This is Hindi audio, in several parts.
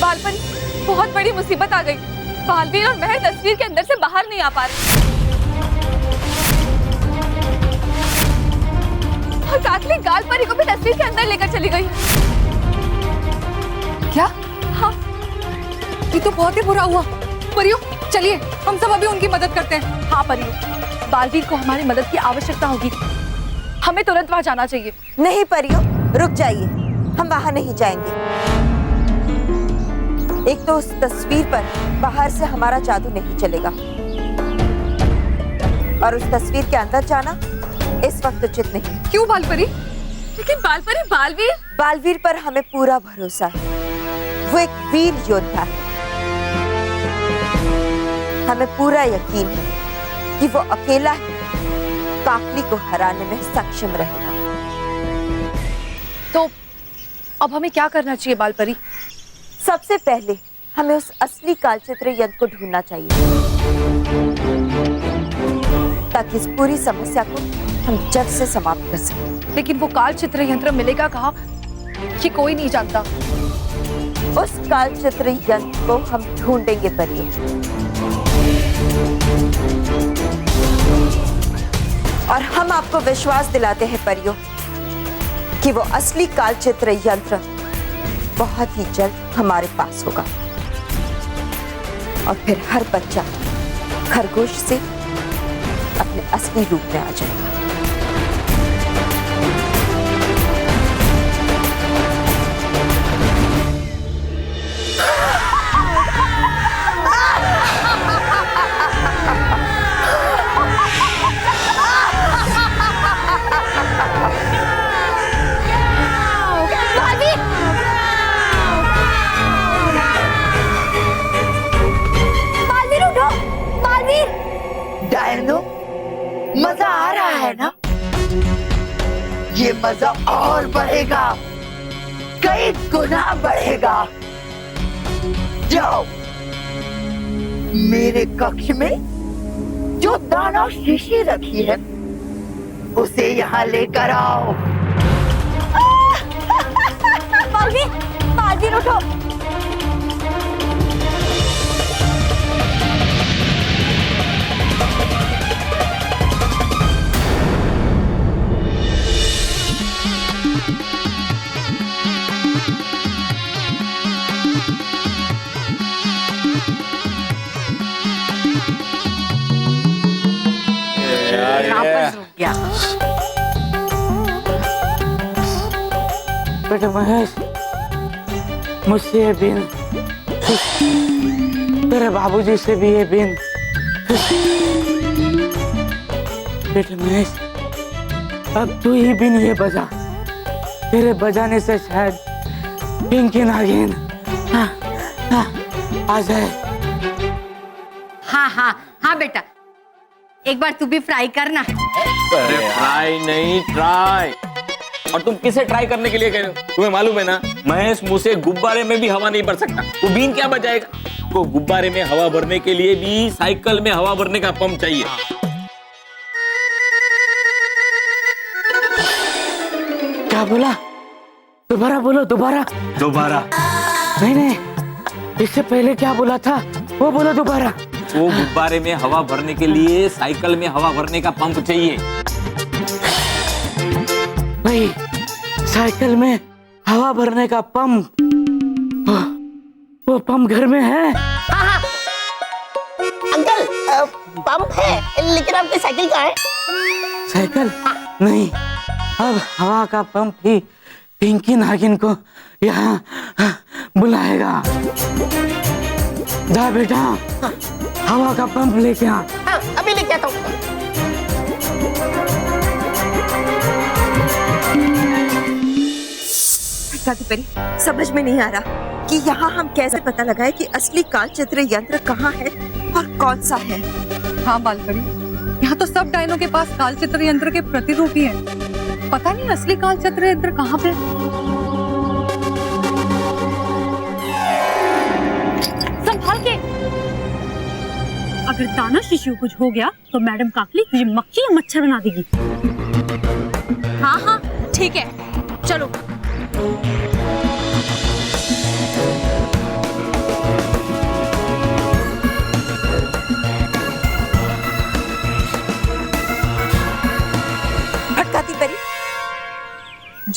बालपरी, बहुत बड़ी मुसीबत आ गई। बालवीर और महर तस्वीर के अंदर से बाहर नहीं आ पा रहे और काकली गालपरी को भी तस्वीर के अंदर लेकर चली गई। क्या? हाँ, ये तो बहुत ही बुरा हुआ। परियों, चलिए हम सब अभी उनकी मदद करते हैं। हाँ परियों, बालवीर को हमारी मदद की आवश्यकता होगी। हमें तुरंत वहां जाना चाहिए। नहीं परियों, रुक जाइए, हम वहां नहीं जाएंगे। एक तो उस तस्वीर पर बाहर से हमारा जादू नहीं चलेगा और उस तस्वीर के अंदर जाना इस वक्त उचित नहीं। क्यों बालपरी? लेकिन बालपरी, बालवीर बालवीर पर हमें पूरा भरोसा है। वो एक वीर योद्धा है। हमें पूरा यकीन है कि वो अकेला ही काकली को हराने में सक्षम रहेगा। तो अब हमें क्या करना चाहिए बालपरी? सबसे पहले हमें उस असली कालचित्र यंत्र को ढूंढना चाहिए ताकि इस पूरी समस्या को हम जड़ से समाप्त कर सकें। लेकिन वो कालचित्र यंत्र मिलेगा कहाँ, कि कोई नहीं जानता। उस कालचित्र यंत्र को हम ढूंढेंगे परियों, और हम आपको विश्वास दिलाते हैं परियों कि वो असली कालचित्र यंत्र बहुत ही जल्द हमारे पास होगा और फिर हर बच्चा खरगोश से अपने असली रूप में आ जाएगा। डायनो, मजा आ रहा है ना? ये मजा और बढ़ेगा, कई गुना बढ़ेगा। जाओ, मेरे कक्ष में जो दानव शीशी रखी है उसे यहाँ लेकर आओ। बालवीर, बालवीर उठो। बेटा महेश, मुझसे ये बिन, तेरे बाबूजी से भी ये बिन। बेटा महेश, अब तू ही बिन ये बजा। तेरे बजाने से शायद पिंकी नागिन आ जाए। हाँ हाँ हाँ बेटा, एक बार तू भी फ्राई करना। अरे फ्राई नहीं, ट्राई। और तुम किसे ट्राई करने के लिए कह रहे हो? तुम्हें मालूम है ना, महेश मुंह से गुब्बारे में भी हवा नहीं भर सकता। वो बीन क्या बजाएगा? तो गुब्बारे में हवा भरने के लिए भी साइकिल में हवा भरने का पंप चाहिए। क्या बोला? दोबारा बोलो, दोबारा। दोबारा नहीं नहीं, इससे पहले क्या बोला था वो बोलो दोबारा। वो गुब्बारे में हवा भरने के लिए साइकिल में हवा भरने का पंप चाहिए। भाई, साइकिल में हवा भरने का पंप, वो पंप घर में है? हाँ हाँ अंकल, पंप है, लेकिन आपकी साइकिल कहाँ है? साइकिल नहीं, अब हवा का पंप ही पिंकी नागिन को यहाँ बुलाएगा। जा बेटा, हवा का पंप लेके आ। हाँ, अभी लेके आता हूँ। काकली, समझ में नहीं आ रहा कि यहाँ हम कैसे पता लगाए कि असली कालचित्र यंत्र कहाँ है और कौन सा है। हाँ बालपरी, यहाँ तो सब डायनो के पास कालचित्र यंत्र के प्रतिरूप ही हैं। पता नहीं असली कालचित्र यंत्र कहाँ पे। संभाल के, अगर दाना शिशु कुछ हो गया तो मैडम काकली तुझे मक्खी या मच्छर बना देगी। हाँ हाँ ठीक है, चलो।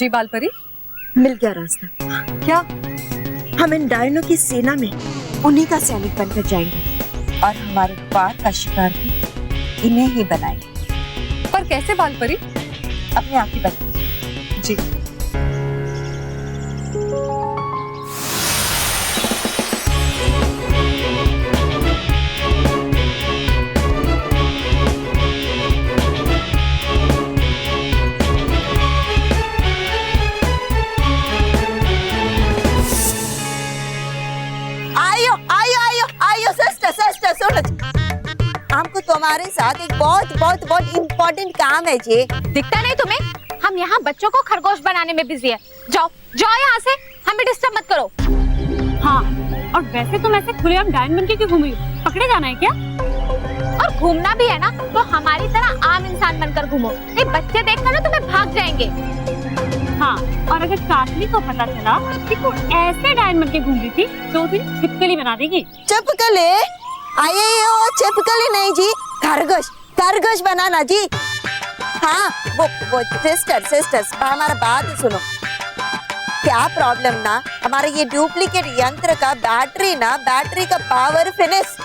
जी बालपरी, मिल गया रास्ता। क्या? हम इन डायनों की सेना में उन्हीं का सैनिक बनकर जाएंगे और हमारे वार का शिकार भी इन्हें ही बनाएंगे। पर कैसे बालपरी? अपनी आंखें बंद कीजिए। जी। आयो आयो आयो आयो सिस्टर सिस्टर सुनो जी। हमको तुम्हारे साथ एक बहुत बहुत बहुत इम्पोर्टेंट काम है जी। दिखता नहीं तुम्हें? हम यहाँ बच्चों को खरगोश बनाने में बिजी है। जाओ जाओ यहाँ से, हमें डिस्टर्ब मत करो। हाँ, और वैसे तुम ऐसे खुलेआम डायन बन के क्यों घूम रही हो? पकड़े जाना है क्या? और घूमना भी है ना तो हमारी तरह आम इंसान बनकर घूमो। ये बच्चे देखकर ना तुम्हें भाग जाएंगे। हाँ, और अगर काकली को पता चला कि तू ऐसे डायन बन के घूम रही थी तो उसे छिपकली बना देगी। चिपकली? आये हो चिपकली नहीं जी, खरगोश खरगोश बनाना जी। हाँ वो सिस्टर सिस्टर्स हमारा बात सुनो। क्या प्रॉब्लम ना, हमारा ये डुप्लीकेट यंत्र का बैटरी का पावर फिनिश।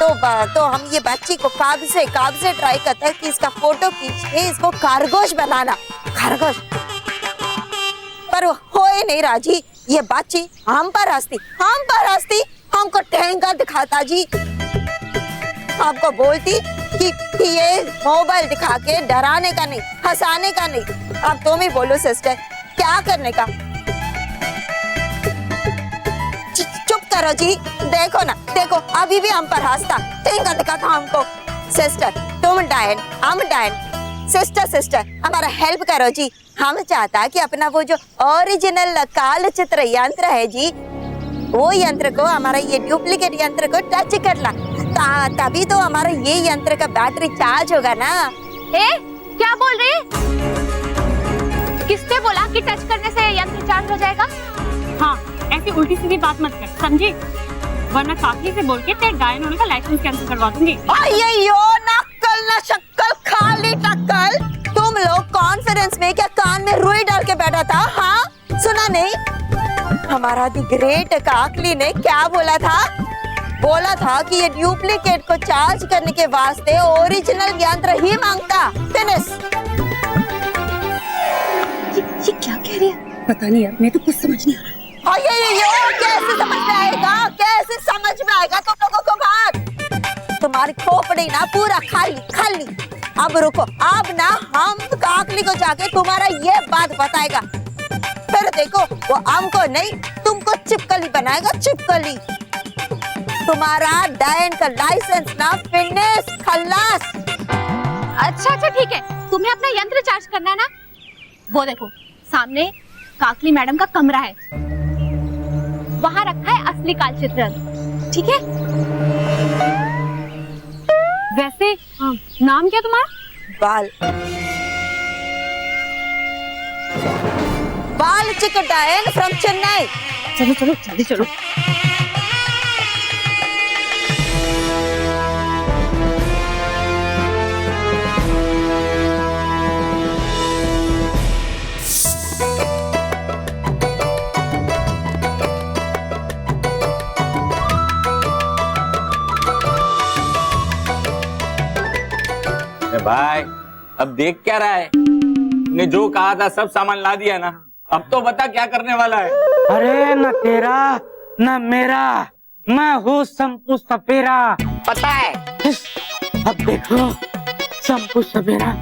तो हम ये बच्ची को कब से ट्राई करते हैं कि इसका फोटो खींच के इसको खरगोश बनाना, खरगोश। पर वो हो ही नहीं रहा जी। ये बच्ची हम पर हंसती हमको ठेंगा दिखाता जी। आपको बोलती कि ये मोबाइल दिखा के डराने का नहीं, हंसाने का नहीं। अब तुम ही बोलो सिस्टर, क्या करने का? चुप करो जी। देखो ना, देखो अभी भी हम पर हंसता, ठेंगा दिखाता हमको। सिस्टर तुम डायन, हम डायन। सिस्टर हमारा हेल्प करो जी। हम चाहता कि अपना वो जो ओरिजिनल काल चित्र यंत्र है जी, वो यंत्र को, हमारा ये डुप्लीकेट यंत्र को टच कर ला, तभी तो हमारा ये यंत्र का बैटरी चार्ज होगा ना। क्या बोल रहे? किसने बोला कि टच करने से यंत्र चार्ज हो जाएगा? हाँ, ऐसी उल्टी सीधी बात मत कर, समझी? वरना काकली से बोल के तेरे डायन होने का लाइसेंस कैंसिल करवा दूंगी। अय्यो नक्कल ना शक्कल, खाली टक्कल। तुम लोग कॉन्फ्रेंस में क्या कान में रुई डाल के बैठा था? हाँ, सुना नहीं? हमारा दी ग्रेट काकली ने क्या बोला था? बोला था कि ये डुप्लीकेट को चार्ज करने के वास्ते ओरिजिनल यंत्र ही मांगता। फिनिश। ये क्या कह रही है? पता नहीं यार, मैं तो कुछ समझ नहीं आ रहा। कैसे समझ में आएगा? कैसे समझ में आएगा तुम लोगों को बात? तुम्हारी खोपड़ी ना पूरा खाली। अब रुको, अब ना हम काकली को जाके तुम्हारा ये बात बताएगा। फिर देखो वो हमको नहीं तुमको चिपकली बनाएगा, चिपकली। तुम्हारा डायन का लाइसेंस ना फिनिश, खल्लास। अच्छा ठीक है, तुम्हें अपना यंत्र चार्ज करना है ना? वो देखो सामने काकली मैडम का कमरा है, वहाँ रखा है असली कालचित्र, ठीक है? वैसे नाम क्या तुम्हारा? बाल चिकन डायन फ्रॉम चेन्नई। चलो जल्दी चलो। भाई अब देख क्या रहा है? ने जो कहा था सब सामान ला दिया ना, अब तो बता क्या करने वाला है? अरे न तेरा न मेरा, मैं हूँ शंपू सपेरा, पता है। अब देखो शंपू सपेरा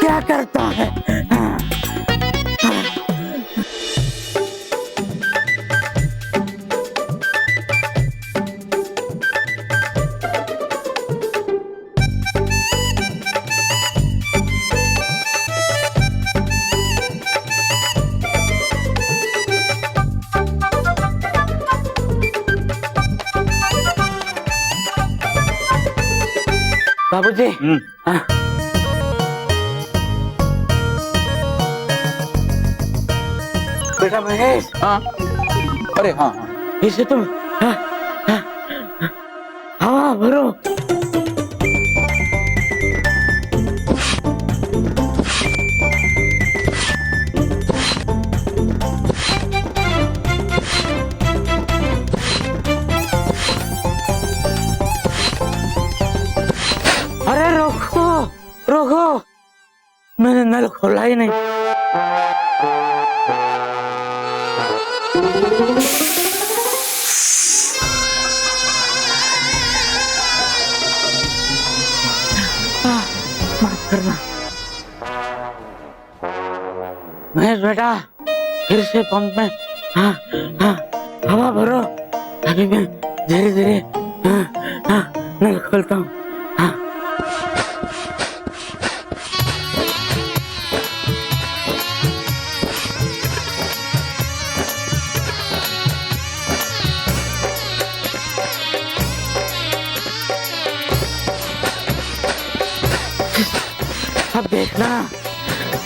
क्या करता है। बाबूजी, बेटा महेश। हाँ, अरे हाँ, इसे तुम हवा भरो। खोला ही नहीं। माफ करना महेश बेटा, फिर से पंप में हाँ हाँ हवा भरो। अभी मैं धीरे धीरे नल खोलता हूँ। हाँ अब देखना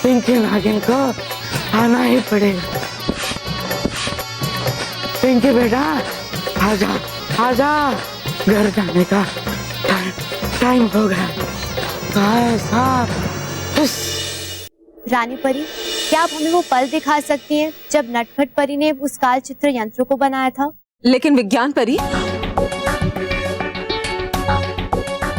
पिंकी नागिन को आना ही पड़ेगा। पिंकी बेटा आजा आजा, घर जाने का टाइम हो गया। रानी परी, क्या आप हमें वो पल दिखा सकती हैं जब नटखट परी ने उस काल चित्र यंत्र को बनाया था? लेकिन विज्ञान परी,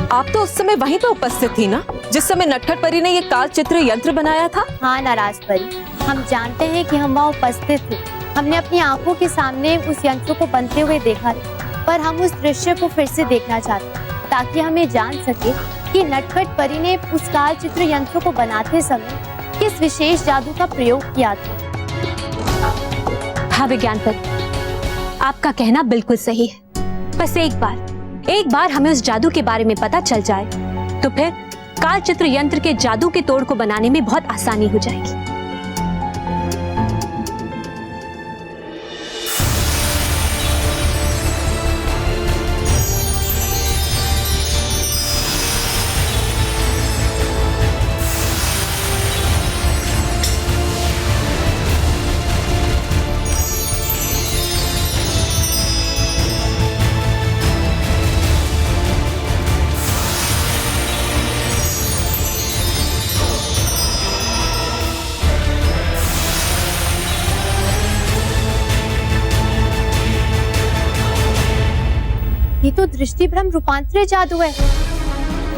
आप तो उस समय वहीं पे उपस्थित थी ना, जिस समय नटखट परी ने ये काल चित्र यंत्र बनाया था? हाँ नाराज परी, हम जानते हैं कि हम वहाँ उपस्थित थे। हमने अपनी आंखों के सामने उस यंत्र को बनते हुए देखा, पर हम उस दृश्य को फिर से देखना चाहते हैं ताकि हमें जान सके कि नटखट परी ने उस काल चित्र यंत्र को बनाते समय किस विशेष जादू का प्रयोग किया था। हाँ विज्ञान परी, आपका कहना बिल्कुल सही है। बस एक बार हमें उस जादू के बारे में पता चल जाए तो फिर काल चित्र यंत्र के जादू के तोड़ को बनाने में बहुत आसानी हो जाएगी। ये तो दृष्टि भ्रम रूपांतरित जादू है।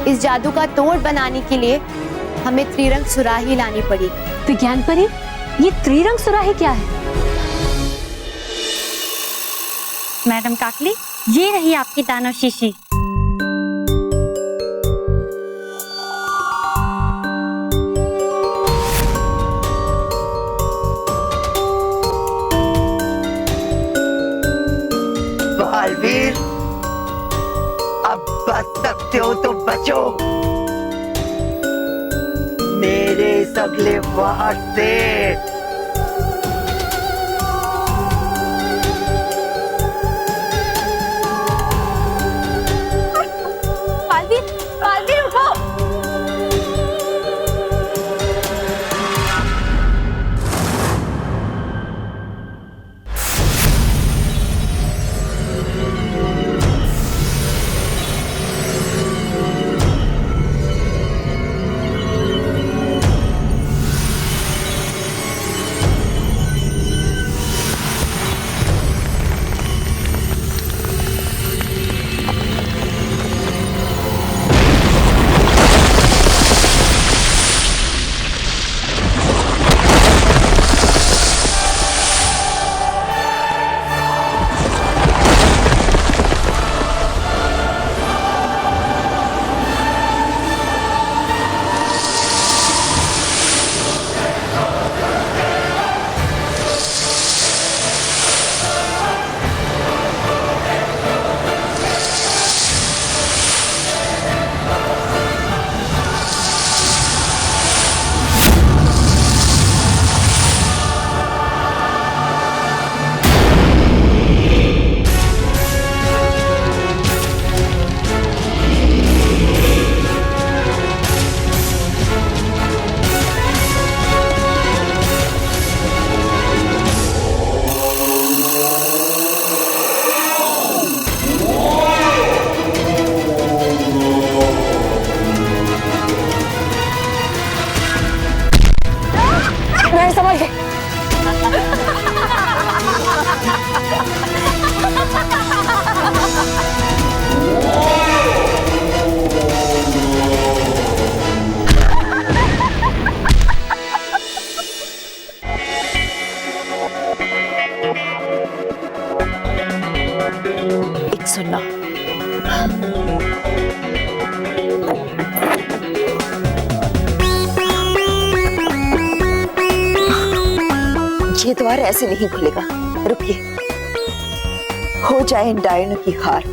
इस जादू का तोड़ बनाने के लिए हमें त्रिरंग सुराही लानी पड़ेगी। विज्ञान परी, ये त्रिरंग सुराही क्या है? मैडम काकली, ये रही आपकी दानव शीशी। बालवीर, अब बच सकते हो तो बचो मेरे इस अगले वार से। बालवीर उठो। सुनना। ये द्वार ऐसे नहीं खुलेगा, रुकिए। हो जाए इन डायनों की हार,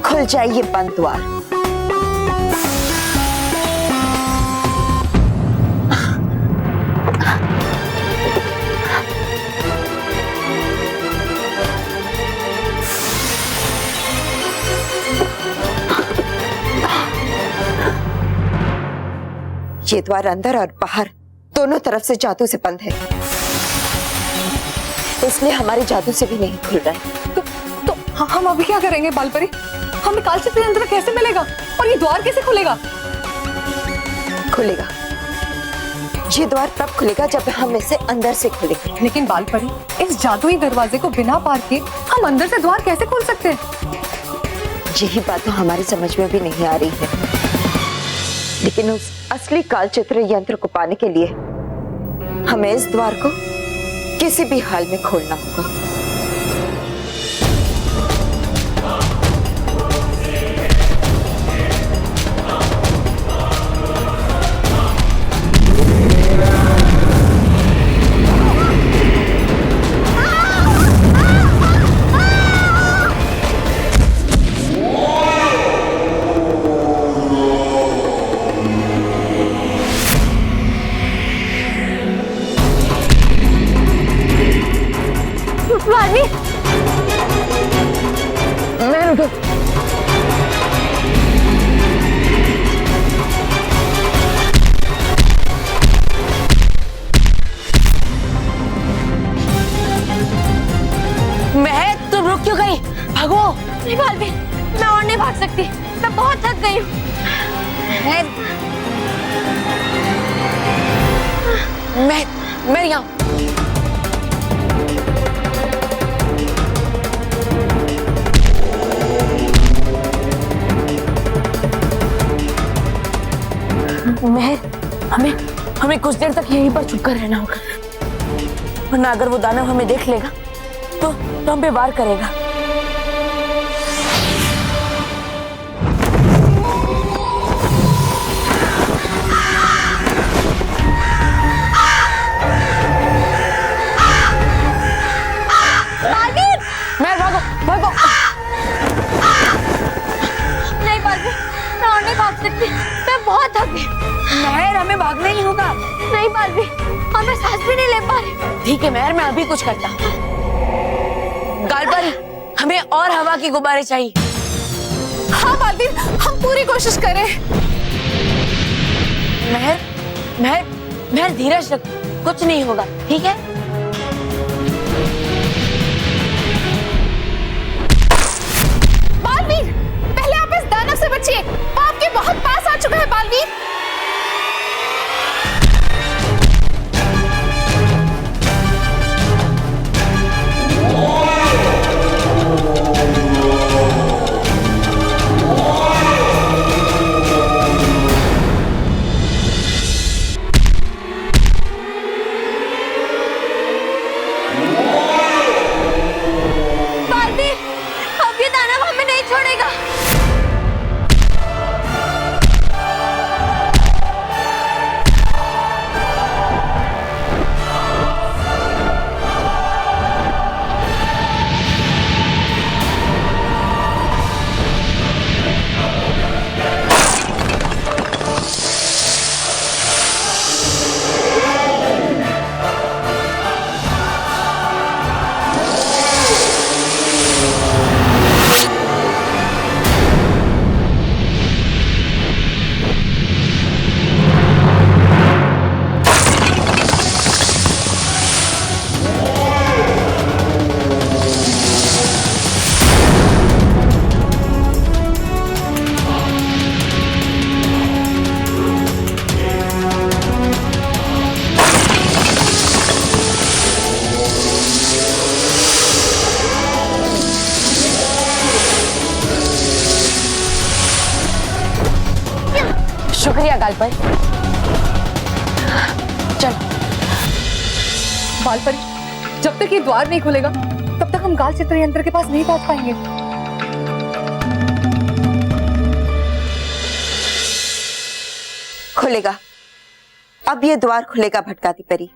खुल जाए ये बंद द्वार। ये द्वार अंदर और बाहर दोनों तरफ से जादू से बंद है, इसलिए हमारे जादू से भी नहीं खुल रहा है। तो हम अभी क्या करेंगे बालपरी? हमें कालचित्र यंत्र कैसे मिलेगा और ये द्वार कैसे खुलेगा? खुलेगा, ये द्वार तब खुलेगा जब हम इसे अंदर से खोलेंगे। लेकिन बालपरी, इस जादुई दरवाजे को बिना पार किए हम अंदर से द्वार कैसे खोल सकते हैं? यही बात तो हमारी समझ में भी नहीं आ रही है, लेकिन उस असली कालचित्र यंत्र को पाने के लिए हमें इस द्वार को किसी भी हाल में खोलना होगा। नहीं बालवीर, मैं और नहीं भाग सकती, मैं बहुत थक गई हूँ। मैं यहाँ। हमें कुछ देर तक यहीं पर छुप कर रहना होगा, वरना अगर वो दानव हमें देख लेगा तो हम पे वार करेगा। नहीं बालवीर, मैं और नहीं भाग सकती, मैं बहुत थक गई। महर, हमें भागना ही होगा। नहीं बालवीर, और मैं सांस भी नहीं ले पा रही। ठीक है महर, मैं अभी कुछ करता। गालपरी, हमें और हवा की गुब्बारे चाहिए। हाँ बालवीर, हम पूरी कोशिश करें। महर धीरज रख, कुछ नहीं होगा, ठीक है? बालवीर, पहले आप इस दानव से बचिए, वो आपके बहुत पास आ चुका है बालवीर। छोड़ेगा। शुक्रिया गालपर। चल बालपरी, जब तक ये द्वार नहीं खुलेगा तब तक हम कालचित्र यंत्र के पास नहीं पहुंच पाएंगे। खुलेगा, अब ये द्वार खुलेगा भटकाती परी।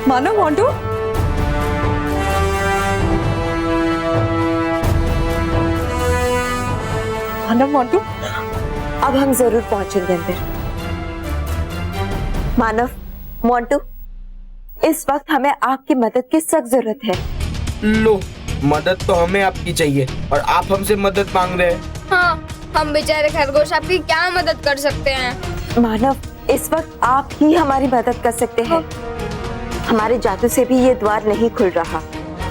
मानव मोंटू, मानव मोंटू, अब हम जरूर पहुंचेंगे अंदर। मानव मोंटू, इस वक्त हमें आपकी मदद की सख्त जरूरत है। लो, मदद तो हमें आपकी चाहिए और आप हमसे मदद मांग रहे हैं। हाँ, हम बेचारे खरगोश आपकी क्या मदद कर सकते हैं? मानव, इस वक्त आप ही हमारी मदद कर सकते हैं। हमारे जादू से भी ये द्वार नहीं खुल रहा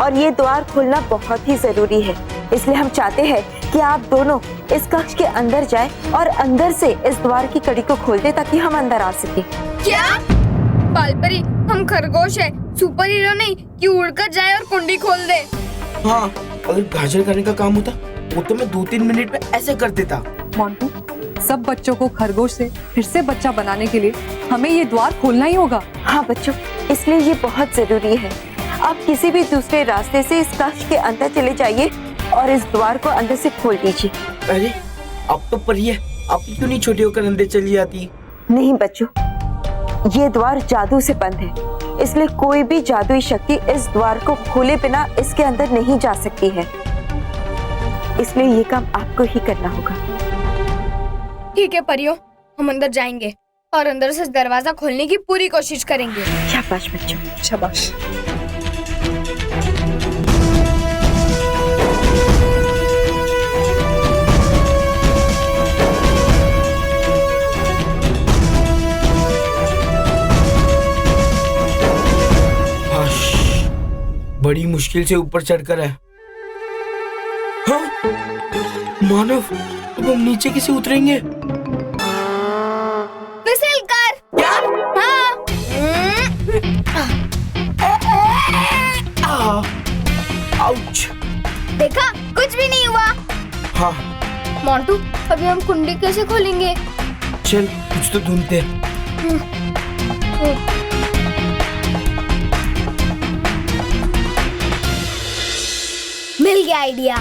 और ये द्वार खुलना बहुत ही जरूरी है। इसलिए हम चाहते हैं कि आप दोनों इस कक्ष के अंदर जाएं और अंदर से इस द्वार की कड़ी को खोल दें ताकि हम अंदर आ सके। क्या? बालपरी, हम खरगोश है, सुपर हीरो नहीं कि उड़कर जाए और कुंडी खोल दे। हाँ, अगर गाजर करने का काम होता वो तो मैं 2-3 मिनट में ऐसे कर देता। मोंटू, सब बच्चों को खरगोश से फिर से बच्चा बनाने के लिए हमें ये द्वार खोलना ही होगा। हाँ बच्चों, इसलिए ये बहुत जरूरी है। आप किसी भी दूसरे रास्ते से इस कक्ष के अंदर चले जाइए और इस द्वार को अंदर से खोल दीजिए। अरे, अब तो परी है, आप क्यों नहीं छोटे होकर अंदर चली जाती? नहीं बच्चों, ये द्वार जादू से बंद है, इसलिए कोई भी जादुई शक्ति इस द्वार को खोले बिना इसके अंदर नहीं जा सकती है। इसलिए ये काम आपको ही करना होगा। ठीक है परियों, हम अंदर जाएंगे और अंदर से दरवाजा खोलने की पूरी कोशिश करेंगे। शाबाश बच्चों, शाबाश। बड़ी मुश्किल से ऊपर चढ़कर है। हाँ? मानव, अब हम नीचे कैसे उतरेंगे? फिसल कर। क्या? हाँ। आउच। देखा, कुछ भी नहीं हुआ। हाँ। मोंटू, अभी हम कुंडी कैसे खोलेंगे? चल, कुछ तो ढूंढते हैं। मिल गया आइडिया।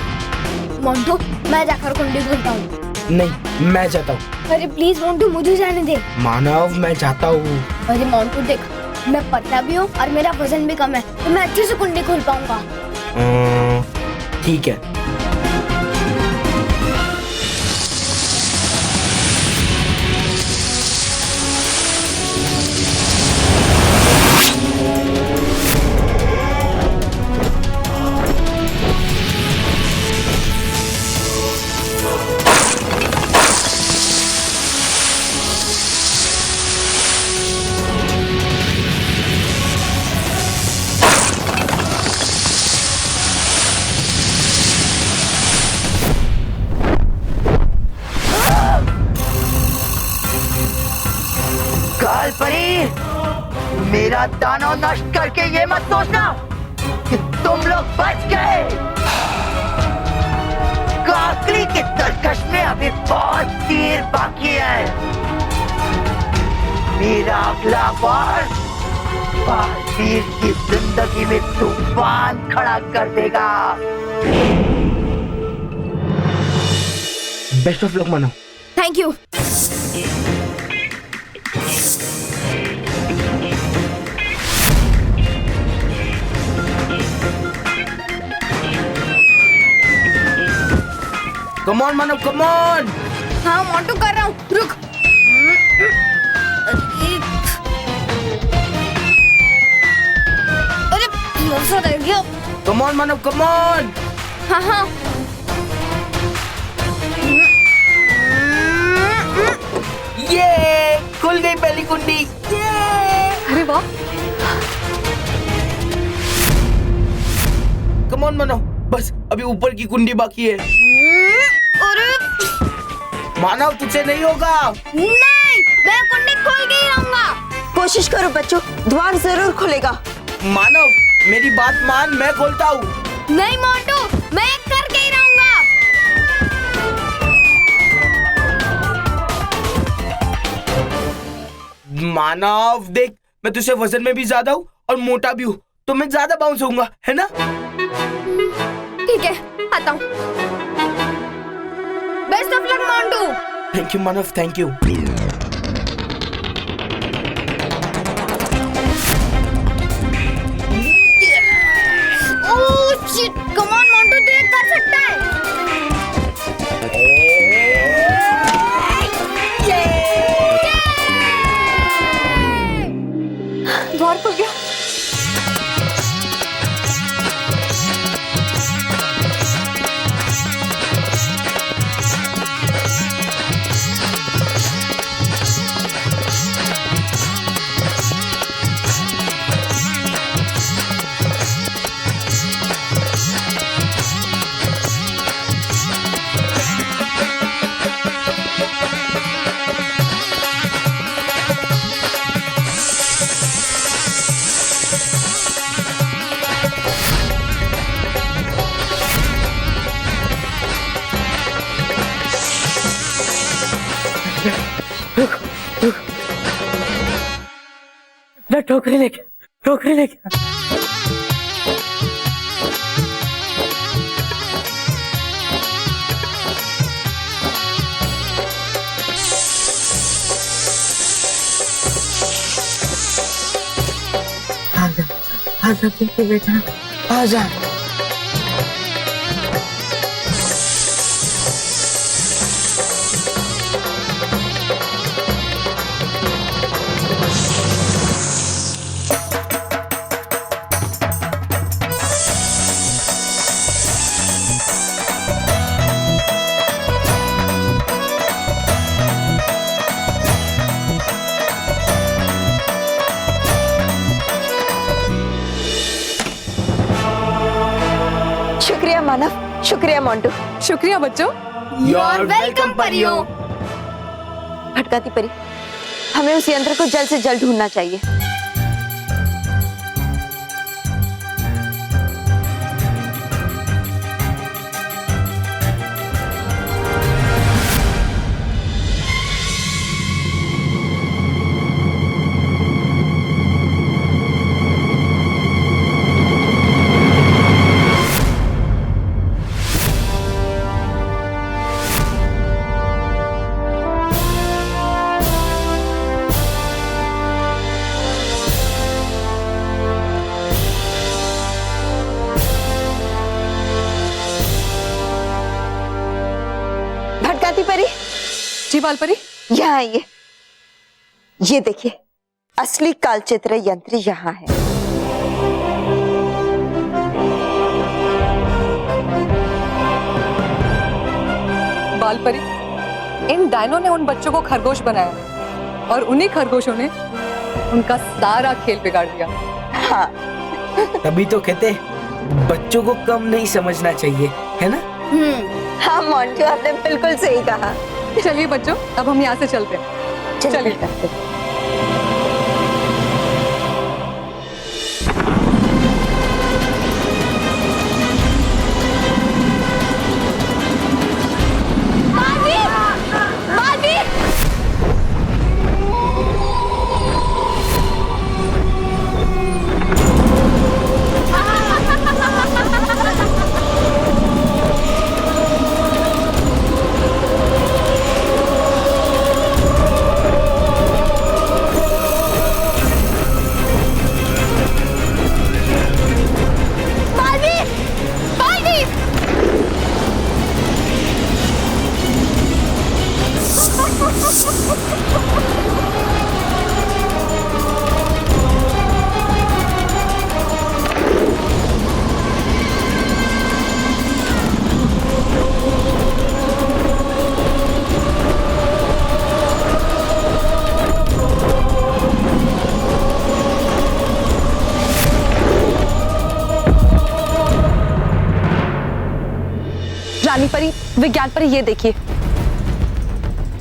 मोंटू, मैं जाकर कुंडी खोलता हूँ। नहीं, मैं जाता हूँ। अरे प्लीज मोंटू, मुझे जाने दे। मानव, मैं जाता हूँ। अरे मोंटू देख, मैं पतला भी हूँ और मेरा वजन भी कम है, तो मैं अच्छे से कुंडी खोल पाऊंगा। ठीक है। परी, मेरा दानव नष्ट करके ये मत सोचना कि तुम लोग बच गए। काकली के तरकश में अभी बहुत देर बाकी है। मेरा अगला वार बालवीर की जिंदगी में तूफान खड़ा कर देगा। Best of luck Manav. Thank you. Come on Manav, come on. हाँ मोंटू, कर रहा हूँ, रुक। अरे थोड़ा रह गया। Come on Manav, come on. हाँ हाँ। ये खुल गई पहली कुंडी। अरे वाह। कम ऑन मानव, बस अभी ऊपर की कुंडी बाकी है। मानव, तुझसे नहीं होगा। नहीं, मैं कुंडी खोल के ही रहूंगा। कोशिश करो बच्चों, द्वार जरूर खुलेगा। मानव, मेरी बात मान, मैं खोलता हूँ। नहीं मोंटू, मैं करके ही रहूंगा। मानव देख, मैं तुझसे वजन में भी ज्यादा हूँ और मोटा भी हूँ, तो मैं ज्यादा बाउंस होऊंगा, है ना? ठीक है, आता हूँ। Best of luck Montu. Thank you Manav, thank you. Come on Montu, तू ये कर सकता है। द्वार खुल गया। ना टोकरी लेके, टोकरी लेके। आजा, आजा पिंकी बेटा, आजा। शुक्रिया मानव, शुक्रिया मोंटू। शुक्रिया बच्चों। यू आर वेलकम परियों। भटकाती परी, हमें उस यंत्र को जल्द से जल्द ढूंढना चाहिए। भटकाती परी, जी बालपरी, यहाँ आइए। ये देखिए, असली कालचित्र यंत्र यहाँ है। बालपरी, इन डायनों ने उन बच्चों को खरगोश बनाया और उन्हीं खरगोशों ने उनका सारा खेल बिगाड़ दिया। हाँ, तभी तो कहते बच्चों को कम नहीं समझना चाहिए, है ना? हाँ मोंटू, आपने बिल्कुल सही कहा। चलिए बच्चों, अब हम यहाँ से चलते हैं। चलिए। रानी परी, विज्ञान परी, ये देखिए,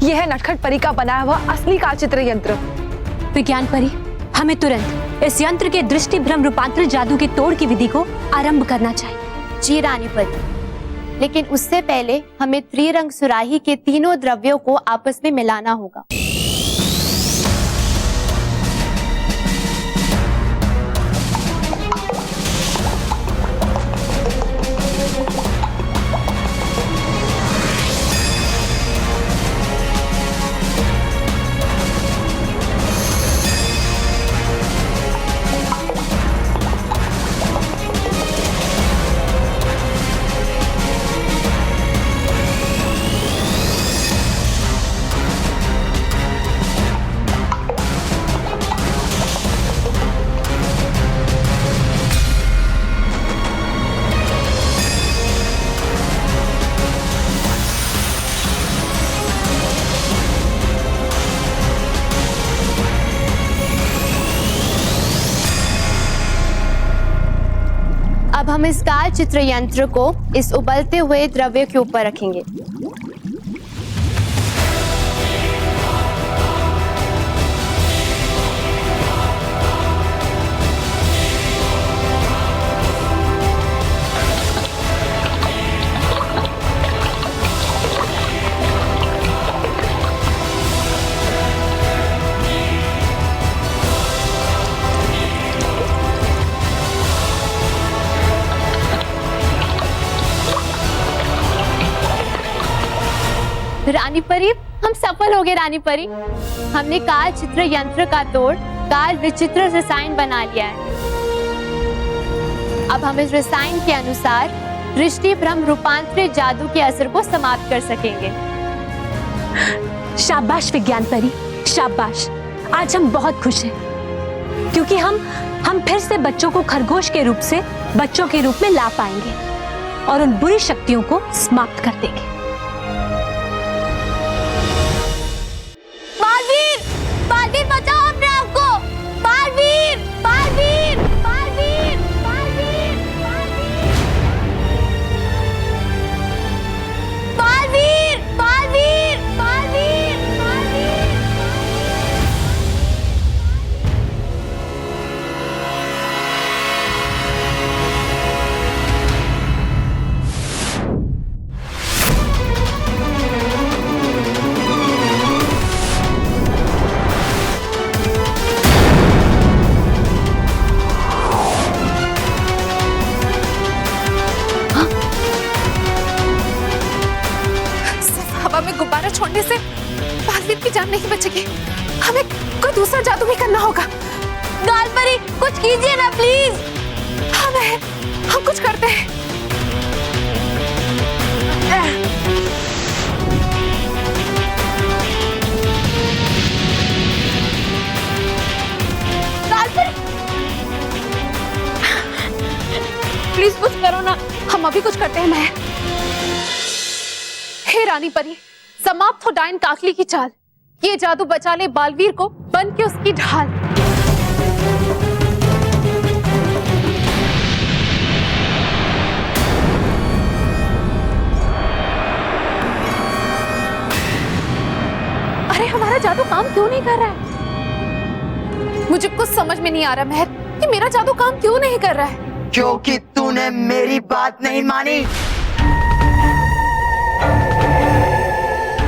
यह है नटखट परी का बनाया हुआ असली कालचित्र यंत्र। विज्ञान परी, हमें तुरंत इस यंत्र के दृष्टि भ्रम रूपांतर जादू के तोड़ की विधि को आरंभ करना चाहिए। जी रानी परी, लेकिन उससे पहले हमें त्रिरंग सुराही के तीनों द्रव्यों को आपस में मिलाना होगा। अब हम इस काल चित्र यंत्र को इस उबलते हुए द्रव्य के ऊपर रखेंगे। रानी परी, हम सफल हो गए रानी परी। हमने काल चित्र यंत्र का तोड़ काल विचित्र रसायन बना लिया है। अब हम इस रसायन के अनुसार दृष्टि भ्रम रूपांतरित जादू के असर को समाप्त कर सकेंगे। शाबाश विज्ञान परी, शाबाश। आज हम बहुत खुश हैं क्योंकि हम फिर से बच्चों को खरगोश के रूप से बच्चों के रूप में ला पाएंगे और उन बुरी शक्तियों को समाप्त कर देंगे। बालवीर बचाओ अपने आप को। बालवीर, बालवीर, बालवीर, बालवीर, बालवीर, बालवीर, बालवीर, बालवीर। हवा में गुब्बारा छोड़ने से बालवीर की जान नहीं बचेगी। हमें कोई दूसरा जादू भी करना होगा। गाल परी, कुछ कीजिए ना प्लीज। हाँ बहन, हम कुछ करते हैं। गाल परी, प्लीज कुछ करो ना, हम अभी कुछ करते हैं। मैं हे रानी परी, समाप्त हो डायन काकली की चाल। ये जादू बचा ले बालवीर को, बन के उसकी ढाल। अरे हमारा जादू काम क्यों नहीं कर रहा है? मुझे कुछ समझ में नहीं आ रहा महर कि मेरा जादू काम क्यों नहीं कर रहा है। क्योंकि तूने मेरी बात नहीं मानी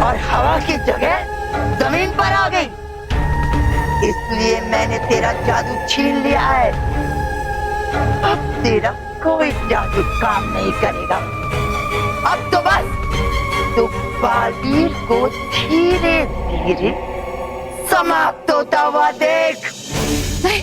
और हवा की जगह जमीन पर आ गई। इसलिए मैंने तेरा जादू छीन लिया है। अब तेरा कोई जादू काम नहीं करेगा। अब तो बस तू बालवीर को धीरे धीरे समाप्त होता हुआ देख। नहीं।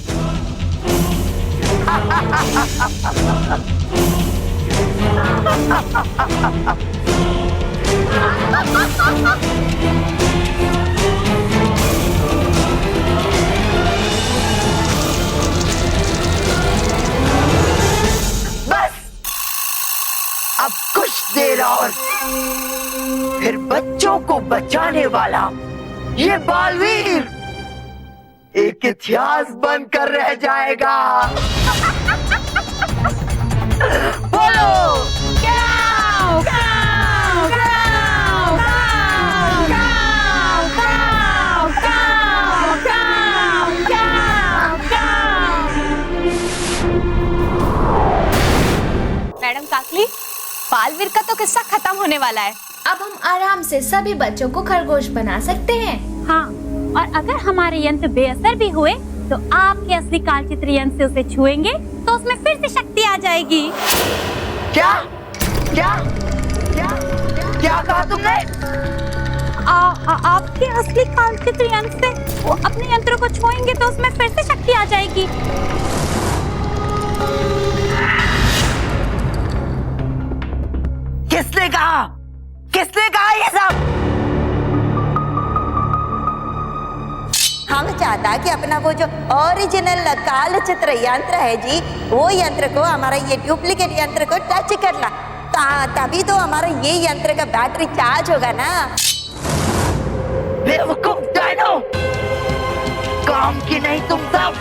बस अब कुछ देर और फिर बच्चों को बचाने वाला ये बालवीर एक इतिहास बनकर रह जाएगा। बोलो काऊ, काऊ, काऊ, काऊ, काऊ, काऊ, काऊ, काऊ, काऊ। मैडम काकली, बालवीर का तो किस्सा खत्म होने वाला है। अब हम आराम से सभी बच्चों को खरगोश बना सकते हैं। हाँ, और अगर हमारे यंत्र बेअसर भी हुए तो आपके असली कालचित्र यंत्र से उसे छुएंगे तो उसमें फिर से शक्ति आ जाएगी। क्या क्या क्या क्या कहा तुमने? आपके असली कालचित्र यंत्र से वो अपने यंत्र को छुएंगे तो उसमें फिर से शक्ति आ जाएगी। किसने कहा? किसने कहा ये सब? हम चाहता कि अपना वो जो ओरिजिनल काल चित्र यंत्र है जी, वो यंत्र को हमारा ये डुप्लीकेट यंत्र को टच करना, तभी तो हमारा ये यंत्र का बैटरी चार्ज होगा ना। बेवकूफ डायनो, काम की नहीं तुम सब।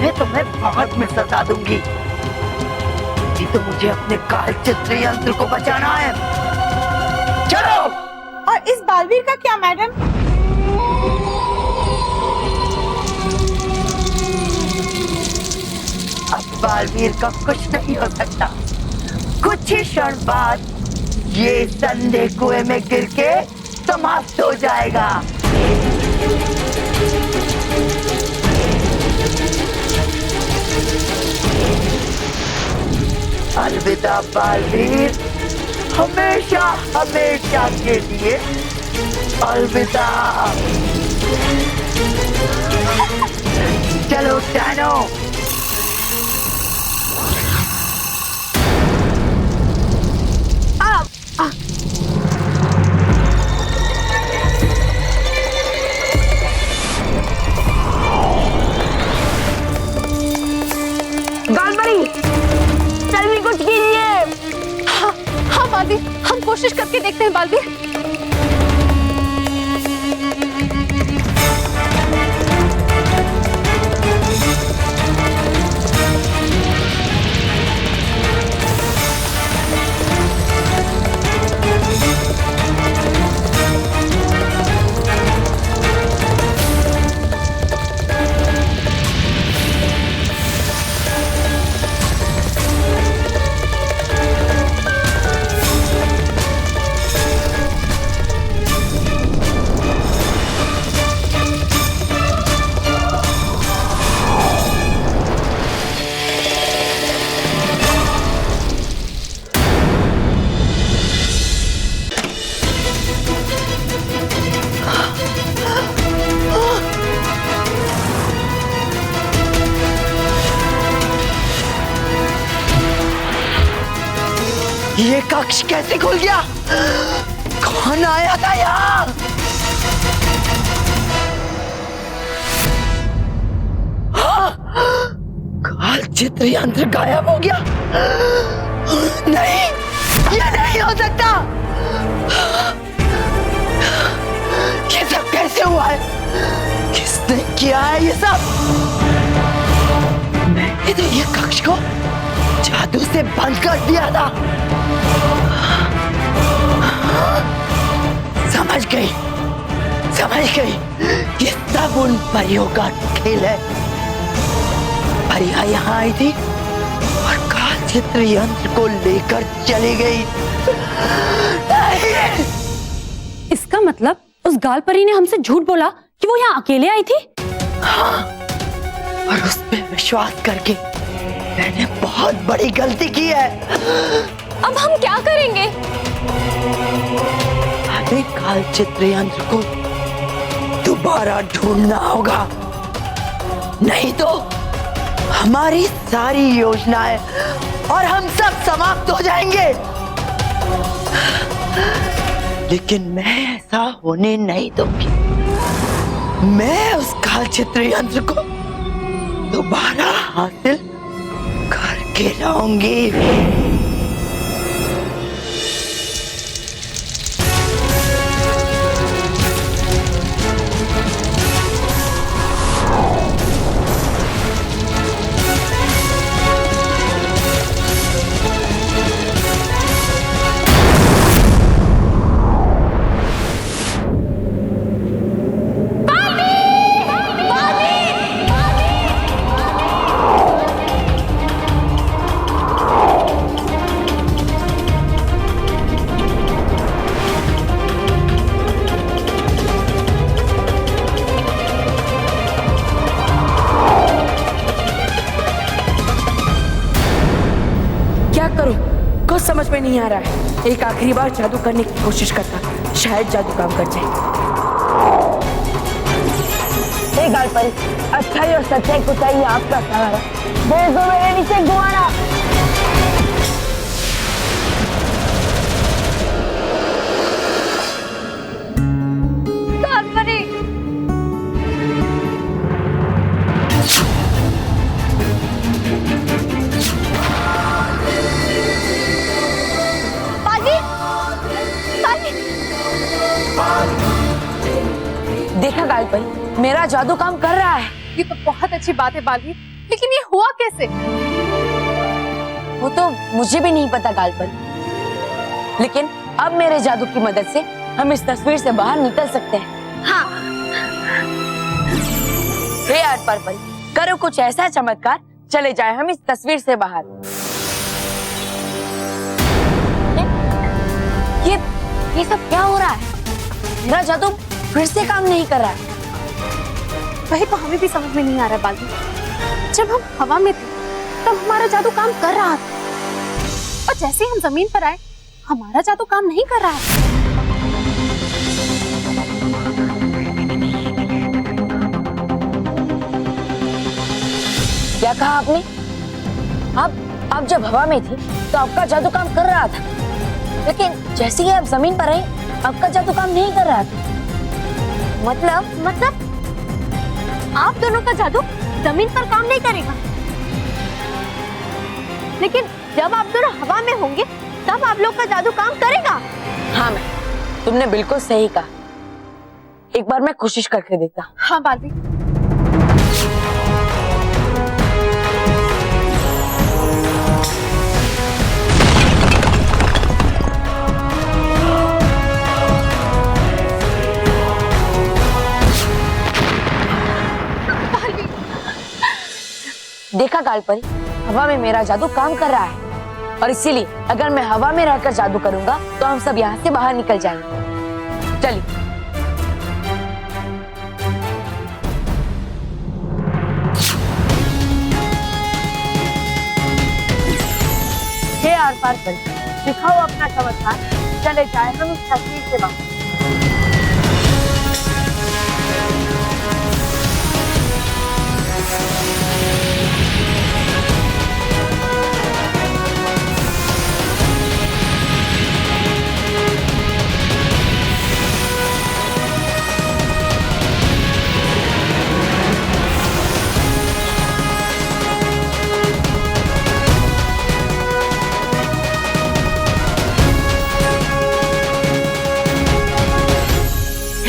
मैं तुम्हें बहुत में सता दूंगी। अभी तो मुझे अपने काल चित्र यंत्र को बचाना है। चलो। और इस बालवीर का क्या मैडम? अब बालवीर का कुछ नहीं हो सकता। कुछ ही क्षण बाद ये संदेह कुएं में गिर के समाप्त हो जाएगा। अलविदा बालवीर, हमेशा हमेशा के लिए अलविदा। चलो डैनो। कुछ कीजिए। हाँ बालवीर, हम कोशिश करके देखते हैं बालवीर। ये कक्ष कैसे खुल गया? कौन आया था यहाँ? काल चित्र यंत्र गायब हो गया। नहीं, ये नहीं हो सकता। ये सब कैसे हुआ है? किसने किया है ये सब? मैंने तो ये कक्ष को जादू से बंद कर दिया था। समझ गई। ये सब उन परियों का खेल है। परियां यहाँ आई थी और काल चित्र यंत्र को लेकर चली गई। इसका मतलब उस गाल परी ने हमसे झूठ बोला कि वो यहाँ अकेले आई थी? हाँ, और उस पे विश्वास करके मैंने बहुत बड़ी गलती की है। अब हम क्या करेंगे? हमें काल चित्र यंत्र को दोबारा ढूंढना होगा, नहीं तो हमारी सारी योजनाएं और हम सब समाप्त हो जाएंगे। लेकिन मैं ऐसा होने नहीं दूंगी। मैं उस काल चित्र यंत्र को दोबारा हासिल करके रहूंगी। कुछ समझ में नहीं आ रहा है। एक आखिरी बार जादू करने की कोशिश करता, शायद जादू काम कर जाए। एक गाल परी, अच्छाई और सच्चाई को चाहिए आपका सहारा। भेज दो मेरे नीचे गुआरा। देखा गाल परी, मेरा जादू काम कर रहा है। ये तो बहुत अच्छी बात है बालवीर, लेकिन ये हुआ कैसे? वो तो मुझे भी नहीं पता गालपरी, लेकिन अब मेरे जादू की मदद से हम इस तस्वीर से बाहर निकल सकते हैं। हाँ। हे आर पार परी, करो कुछ ऐसा चमत्कार, चले जाए हम इस तस्वीर से बाहर। ये सब क्या हो रहा है? मेरा जादू फिर से काम नहीं कर रहा है। वही तो हमें भी समझ में नहीं आ रहा बालू। जब हम हवा में थे तब हमारा जादू काम कर रहा था, और जैसे ही हम जमीन पर आए हमारा जादू काम नहीं कर रहा है। क्या कहा आपने? आप जब हवा में थी तो आपका जादू काम कर रहा था, लेकिन जैसे ही आप जमीन पर आए आपका जादू काम नहीं कर रहा था। मतलब आप दोनों का जादू जमीन पर काम नहीं करेगा, लेकिन जब आप दोनों हवा में होंगे तब आप लोग का जादू काम करेगा। हाँ मैं, तुमने बिल्कुल सही कहा। एक बार मैं कोशिश करके देखता। हाँ बालवी। देखा गालपरी, हवा में मेरा जादू काम कर रहा है, और इसीलिए अगर मैं हवा में रहकर जादू करूंगा तो हम सब यहाँ से बाहर निकल जाएंगे। चलिए। हे आर पार परी, दिखाओ अपना चमत्कार, चले जाए हम इस तस्वीर से बाहर।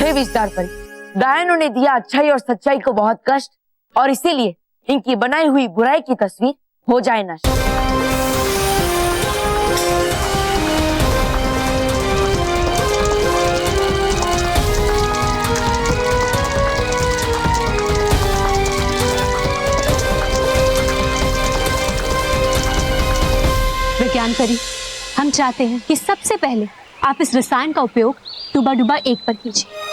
विस्तार परी, डायनों ने दिया अच्छाई और सच्चाई को बहुत कष्ट, और इसीलिए इनकी बनाई हुई बुराई की तस्वीर हो जाए नष्ट। विज्ञान परी, हम चाहते हैं कि सबसे पहले आप इस रसायन का उपयोग डूबा डूबा एक पर कीजिए।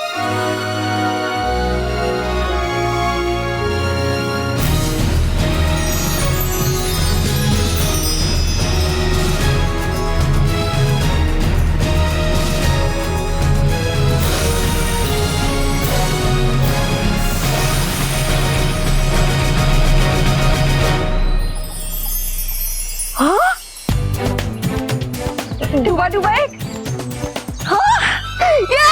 डूबा डूबा एक, ये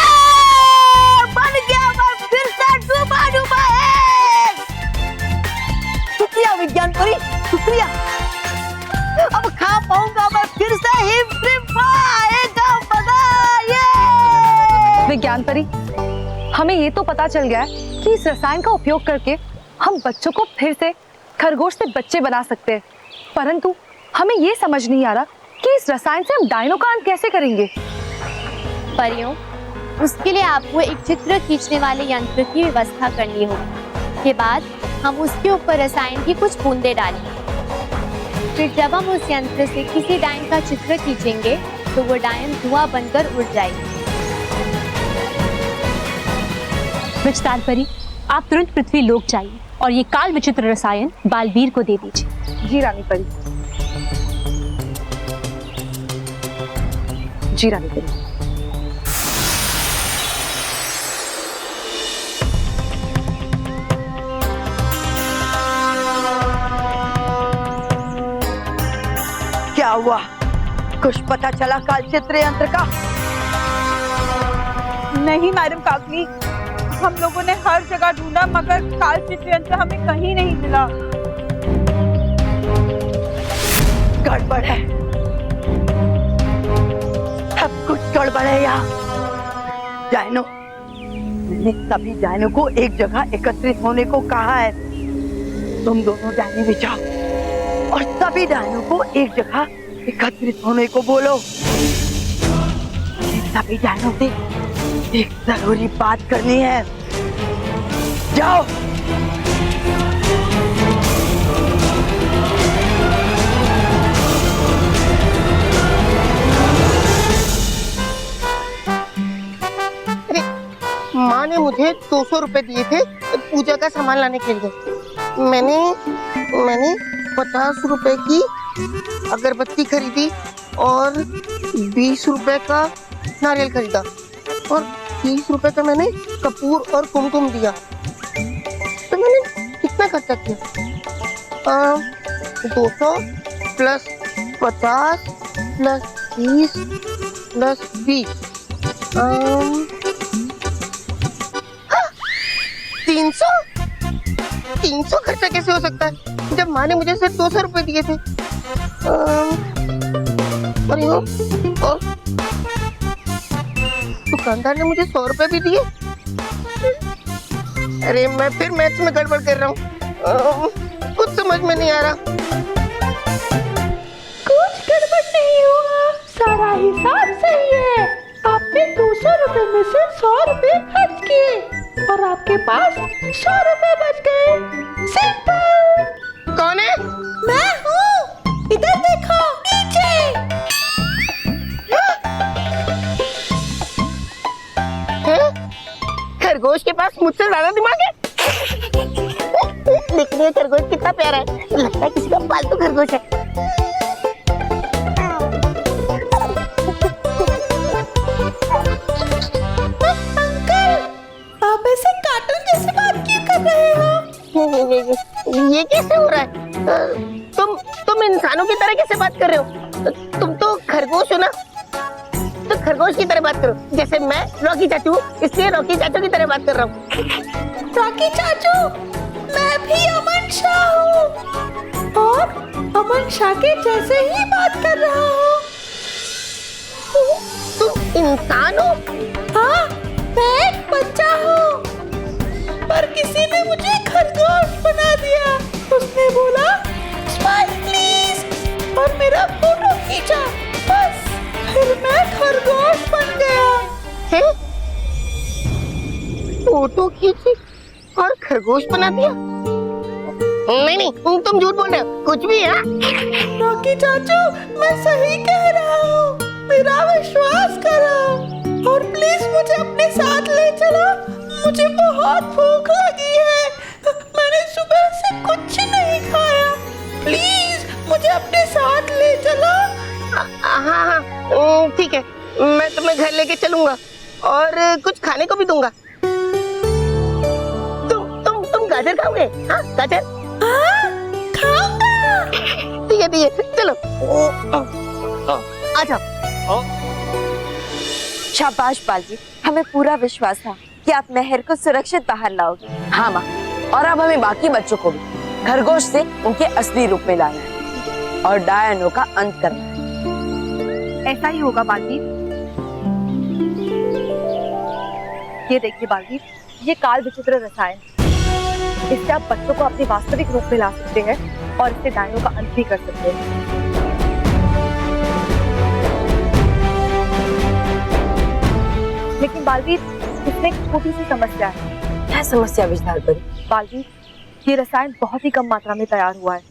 बन गया मैं फिर से डूबा डूबा एक। शुक्रिया विज्ञान परी, शुक्रिया। अब खा पाऊंगा मैं फिर से हिम ट्रिम आएगा मजा। ये विज्ञान परी, हमें ये तो पता चल गया है कि इस रसायन का उपयोग करके हम बच्चों को फिर से खरगोश से बच्चे बना सकते हैं, परंतु हमें ये समझ नहीं आ रहा कि इस रसायन से हम डायनो का अंत कैसे करेंगे। परियों, उसके लिए आपको एक चित्र खींचने वाले यंत्र की व्यवस्था करनी होगी। के बाद हम उसके ऊपर रसायन की कुछ बूंदें डालेंगे। फिर जब हम उस यंत्र से किसी डायन का चित्र खींचेंगे तो वो डायन धुआं बनकर उड़ जाएगी। विस्तार परी, आप तुरंत पृथ्वी लोक जाइए और ये काल विचित्र रसायन बालवीर को दे दीजिए। जी रानी परी। जी रानी परी। क्या हुआ? कुछ पता चला कालचित्र यंत्र का? नहीं मैडम काकली, हम लोगों ने हर जगह ढूंढा मगर कालचित्र यंत्र हमें कहीं नहीं मिला। गड़बड़ है, सब कुछ गड़बड़ है यहाँ। डायनो, मैंने सभी डायनो को एक जगह एकत्रित होने को कहा है। तुम दोनों डायने भी जाओ और सभी डायनों को एक जगह एकत्रित होने को बोलो। सभी डायनों से एक जरूरी बात करनी है। जाओ। माँ ने मुझे 200 रुपए दिए थे पूजा का सामान लाने के लिए। मैंने 50 रुपए की अगरबत्ती खरीदी और 20 रुपए का नारियल खरीदा और 30 रुपए का मैंने कपूर और कुमकुम दिया। तो मैंने कितना खर्चा किया? 200 प्लस 50 प्लस 30 प्लस 20 300 खर्चा कैसे हो सकता है जब माँ ने मुझे सिर्फ 200 रुपए दिए थे। और दुकानदार ने मुझे 100 रुपए भी दिए। अरे मैं फिर मैथ्स में गड़बड़ कर रहा हूँ, कुछ समझ में नहीं आ रहा। कुछ गड़बड़ नहीं हुआ, सारा हिसाब सही है। आपने 200 रुपए में से 100 रुपए खर्च किए और आपके पास 100 रुपए बच गए। सिंपल। कौन है? मैं हूँ, इधर देखो नीचे। खरगोश के पास मुझसे ज्यादा दिमाग है। देखिए खरगोश कितना प्यारा है, लगता है किसी का पालतू खरगोश है। आप ऐसे कार्टून जैसे बात क्यों कर रहे हो? ये कैसे हो रहा है? तुम इंसानों की तरह कैसे बात कर रहे हो? तुम तो खरगोश हो ना, तो खरगोश की तरह बात करो। जैसे मैं रॉकी चाचू, इसलिए रॉकी चाचू की तरह बात कर रहा हूँ। रॉकी चाचू, मैं भी अमन शाह हूँ और अमन शाह के जैसे ही बात कर रहा हूँ। तुम इंसान हो? हाँ, मैं एक बच्चा हूँ, पर किसी ने मुझे खरगोश बना दिया। उसने बोला स्माइल प्लीज और मेरा फोटो खींचा, बस फिर मैं खरगोश बन गया। फोटो खींची और खरगोश बना दिया? नहीं, तुम झूठ बोल रहे हो, कुछ भी है। रॉकी चाचू, मैं सही कह रहा हूँ, मेरा विश्वास करो और प्लीज मुझे अपने साथ ले चलो। मुझे बहुत भूख लगी है, मैंने सुबह से कुछ नहीं खाया। प्लीज मुझे अपने साथ ले चलो। हाँ, ठीक है, मैं तुम्हें घर लेके चलूंगा और कुछ खाने को भी दूंगा। तुम गाजर खाओगे? हाँ, गाजर खाऊंगा। ठीक है, चलो आ जाओ। शाबाश बालजी, हमें पूरा विश्वास था कि आप मेहर को सुरक्षित बाहर लाओगे। हाँ माँ, और अब हमें बाकी बच्चों को भी खरगोश से उनके असली रूप में लाना है और डायनों का अंत करना है। ऐसा ही होगा बालवीर। ये देखिए बालवीर, ये काल विचित्र रसायन, इससे आप बच्चों को अपने वास्तविक रूप में ला सकते हैं और इससे डायनों का अंत भी कर सकते हैं। लेकिन बालवीर, इसमें एक छोटी सी समस्या है। क्या समस्या विस्तार करें? बालवीर, ये रसायन बहुत ही कम मात्रा में तैयार हुआ है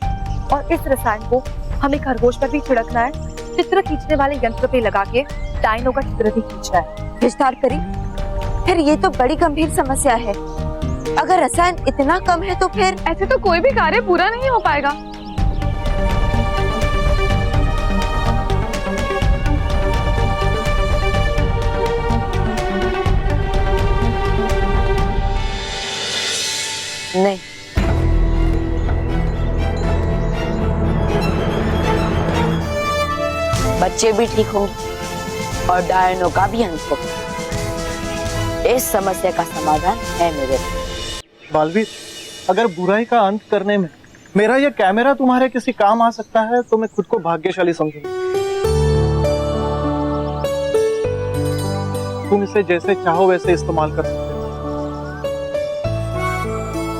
और इस रसायन को हमें खरगोश पर भी छिड़कना है, चित्र खींचने वाले यंत्र पे लगा के डायनों का चित्र भी खींचना है। विस्तार करी, फिर ये तो बड़ी गंभीर समस्या है। अगर रसायन इतना कम है तो फिर ऐसे तो कोई भी कार्य पूरा नहीं हो पाएगा। नहीं, बच्चे भी ठीक होंगे और डायनों का भी अंत होगा। इस समस्या का समाधान है मेरे पास। बालवीर, अगर बुराई का अंत करने में मेरा ये कैमरा तुम्हारे किसी काम आ सकता है तो मैं खुद को भाग्यशाली समझूंगा। तुम इसे जैसे चाहो वैसे इस्तेमाल कर सकते हो।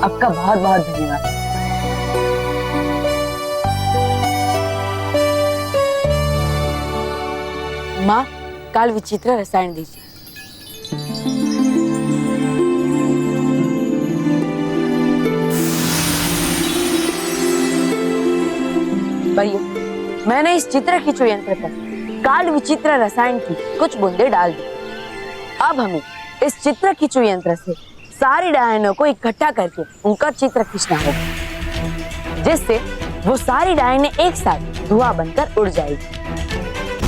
आपका बहुत बहुत धन्यवाद। माँ काल विचित्र रसायन दीजिए। भाइयों, मैंने इस चित्र खींचो यंत्र पर काल विचित्र रसायन की कुछ बूंदे डाल दी। अब हमें इस चित्र खींचो यंत्र से सारी डायनों को इकट्ठा करके उनका चित्र खींचना होगा, जिससे वो सारी डायनें एक साथ धुआं बनकर उड़ जाएगी।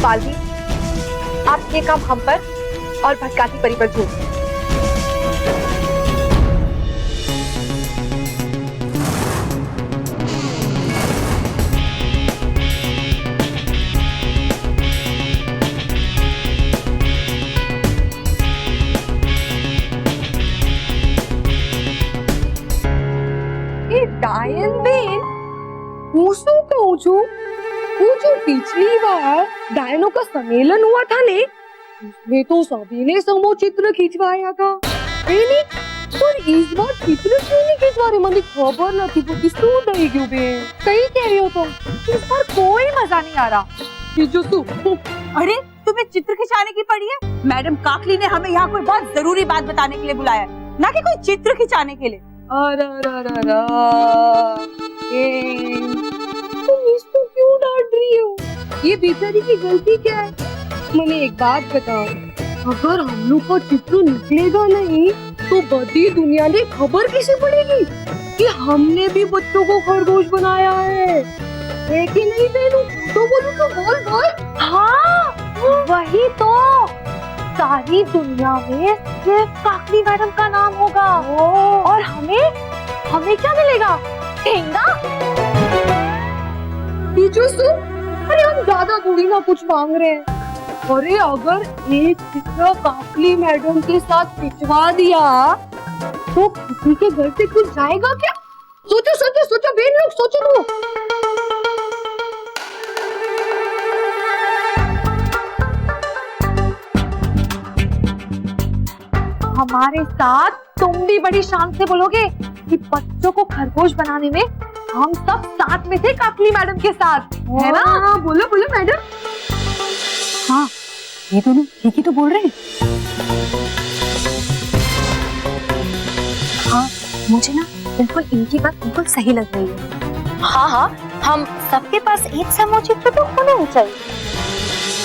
पालवी, आप ये काम हम पर और भटकाती परी पर छोड़ दीजिए। डायन बेन, હું શું કહું છું? वो जो पिछली बार डायनों का सम्मेलन हुआ था ने, उसमें तो सभी ने समूह चित्र खिंचवाया था। पर इस बार चित्र क्यों नहीं खिंचवा रहे? मुझे खबर नहीं थी कि શું થઈ ગયું બેન? सही कह रही हो तुम, इस बार कोई मजा नहीं आ रहा। बीजू तू, अरे तुम्हें चित्र खिंचाने की पड़ी है? मैडम काकली ने हमें यहाँ कोई बहुत जरूरी बात बताने के लिए बुलाया है, ना कि कोई चित्र खिंचाने के लिए। तुम इसको क्यों डांट रही हो? ये बेचारी की गलती क्या है? मुझे एक बात बताओ, अगर हम लोग का चित्र निकलेगा नहीं तो बड़ी दुनिया में खबर कैसे पड़ेगी कि हमने भी बच्चों को खरगोश बनाया है कि नहीं? बेनू तो बोलो तो बोल। हाँ, वही तो, सारी दुनिया में सिर्फ काकली मैडम का नाम होगा और हमें क्या मिलेगा? ठेंगा। अरे हम ज्यादा थोड़ी ना कुछ मांग रहे हैं। अरे अगर एक चित्र काकली मैडम के साथ खिंचवा दिया तो किसी के घर से कुछ जाएगा क्या? सोचो बेन लोग, सोचो लोग। हमारे साथ तुम भी बड़ी शान से बोलोगे कि बच्चों को खरगोश बनाने में हम सब साथ में थे काकली मैडम के साथ, है ना? हाँ, बोलो मैडम। हाँ, ये दोनों ठीक ही तो बोल रहे हैं। हाँ, मुझे ना बिल्कुल इनकी बात बिल्कुल सही लग रही है। हाँ, हम सबके पास एक समूह चित्र तो होना ही चाहिए।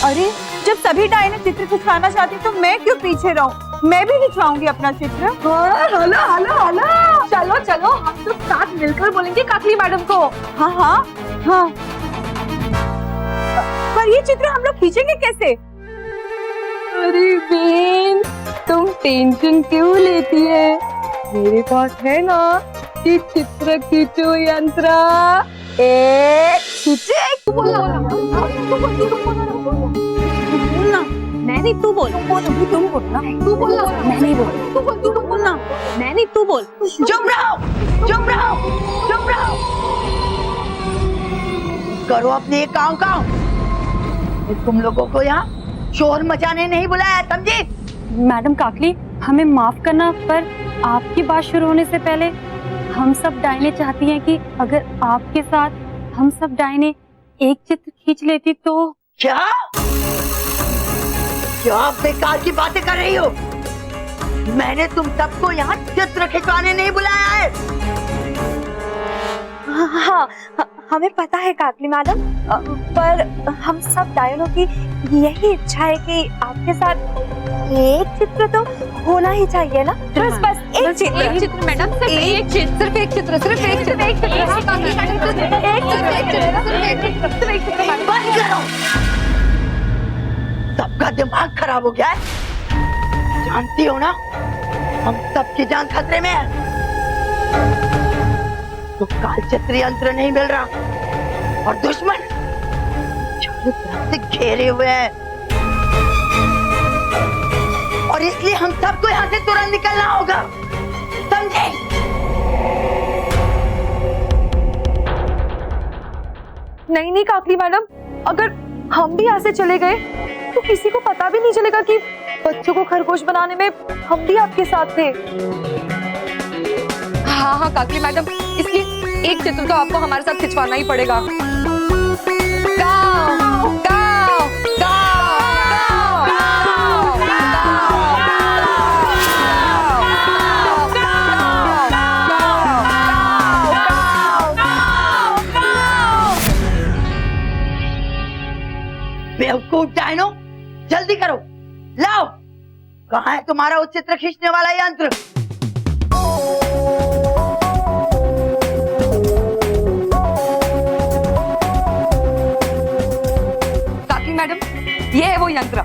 अरे जब सभी डायने चित्र खिंचवाना चाहती तो मैं क्यों पीछे रहूं? मैं भी खिंचवाऊंगी अपना चित्र। हलो, चलो हम सब साथ मिलकर बोलेंगे काकली मैडम को। हाँ। पर ये चित्र हम लोग खींचेंगे कैसे? अरे बेन, तुम टेंशन क्यों लेती है? मेरे पास है ना ये चित्र खींचो यंत्र। मैं नहीं, तू बोल। तुम बोलना। तू बोल। मैं नहीं बोल। तू बोलना। मैं नहीं, तू बोल। चुप रहो। करो अपने काम। तुम लोगों को यहाँ शोर मचाने नहीं बुलाया, समझे? मैडम काकली, हमें माफ करना, पर आपकी बात शुरू होने से पहले हम सब डायने चाहती हैं कि अगर आपके साथ हम सब डायने एक चित्र खींच लेती तो। क्या बेकार की बातें कर रही हो? मैंने तुम सबको यहाँ चित्र खिंचवाने नहीं बुलाया है। हाँ, हमें पता है काकली मैडम, पर हम सब डायनों की यही इच्छा है कि आपके साथ एक चित्र तो होना ही चाहिए ना? बस एक चित्र मैडम, सिर्फ एक चित्र। बंद करो, सबका दिमाग खराब हो गया है। जानती हो ना, हम सबकी जान खतरे में है। तो कालचक्र यंत्र नहीं मिल रहा और दुश्मन चारों तरफ से घेरे हुए हैं, और इसलिए हम सबको यहाँ से तुरंत निकलना होगा, समझे? नहीं काकली मैडम, अगर हम भी यहाँ से चले गए तो किसी को पता भी नहीं चलेगा कि बच्चों को खरगोश बनाने में हम भी आपके साथ थे। हाँ काकली मैडम, इसलिए एक चित्र तो आपको हमारे साथ खिंचवाना ही पड़ेगा। गाओ, गाओ, गाओ, बेवकूफ डायनो, जल्दी करो, लाओ। कहाँ है तुम्हारा वो चित्र खींचने वाला यंत्र? काकी मैडम, ये है वो यंत्र।